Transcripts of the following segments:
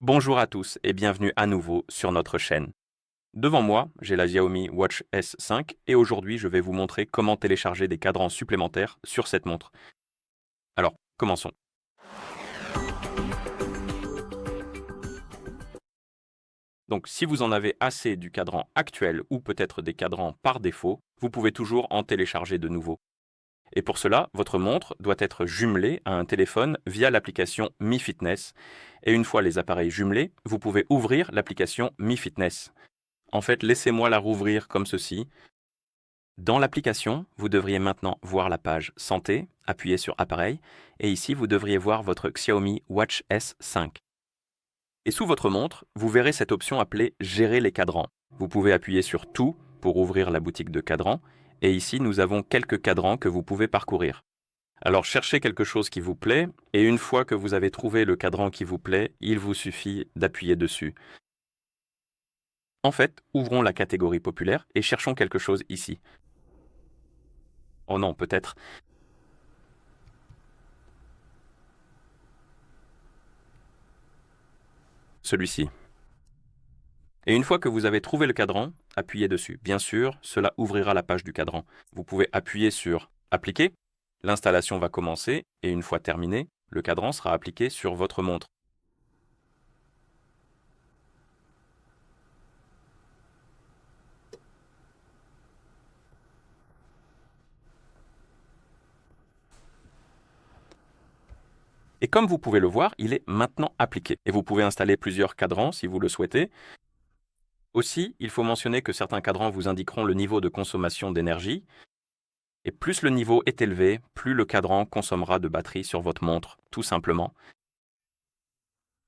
Bonjour à tous et bienvenue à nouveau sur notre chaîne. Devant moi, j'ai la Xiaomi Watch S5 et aujourd'hui je vais vous montrer comment télécharger des cadrans supplémentaires sur cette montre. Alors, commençons. Donc si vous en avez assez du cadran actuel ou peut-être des cadrans par défaut, vous pouvez toujours en télécharger de nouveaux. Et pour cela, votre montre doit être jumelée à un téléphone via l'application Mi Fitness. Et une fois les appareils jumelés, vous pouvez ouvrir l'application Mi Fitness. En fait, laissez-moi la rouvrir comme ceci. Dans l'application, vous devriez maintenant voir la page Santé, appuyez sur Appareil, et ici vous devriez voir votre Xiaomi Watch S5. Et sous votre montre, vous verrez cette option appelée Gérer les cadrans. Vous pouvez appuyer sur Tout pour ouvrir la boutique de cadrans, et ici nous avons quelques cadrans que vous pouvez parcourir. Alors cherchez quelque chose qui vous plaît, et une fois que vous avez trouvé le cadran qui vous plaît, il vous suffit d'appuyer dessus. En fait, ouvrons la catégorie populaire et cherchons quelque chose ici. Oh non, peut-être. Celui-ci. Et une fois que vous avez trouvé le cadran, appuyez dessus. Bien sûr, cela ouvrira la page du cadran. Vous pouvez appuyer sur Appliquer. L'installation va commencer et une fois terminée, le cadran sera appliqué sur votre montre. Et comme vous pouvez le voir, il est maintenant appliqué. Et vous pouvez installer plusieurs cadrans si vous le souhaitez. Aussi, il faut mentionner que certains cadrans vous indiqueront le niveau de consommation d'énergie. Et plus le niveau est élevé, plus le cadran consommera de batterie sur votre montre, tout simplement.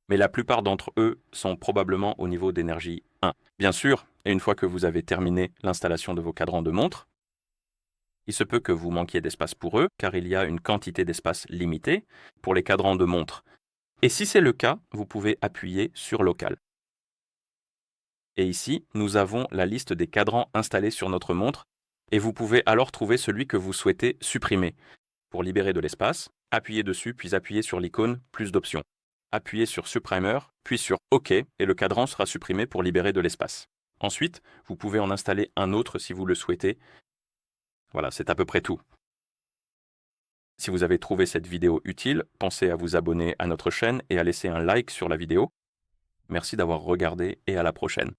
Mais la plupart d'entre eux sont probablement au niveau d'énergie 1. Bien sûr, et une fois que vous avez terminé l'installation de vos cadrans de montre, il se peut que vous manquiez d'espace pour eux, car il y a une quantité d'espace limitée pour les cadrans de montre. Et si c'est le cas, vous pouvez appuyer sur Local. Et ici, nous avons la liste des cadrans installés sur notre montre, et vous pouvez alors trouver celui que vous souhaitez supprimer. Pour libérer de l'espace, appuyez dessus, puis appuyez sur l'icône Plus d'options. Appuyez sur Supprimer, puis sur OK, et le cadran sera supprimé pour libérer de l'espace. Ensuite, vous pouvez en installer un autre si vous le souhaitez. Voilà, c'est à peu près tout. Si vous avez trouvé cette vidéo utile, pensez à vous abonner à notre chaîne et à laisser un like sur la vidéo. Merci d'avoir regardé et à la prochaine.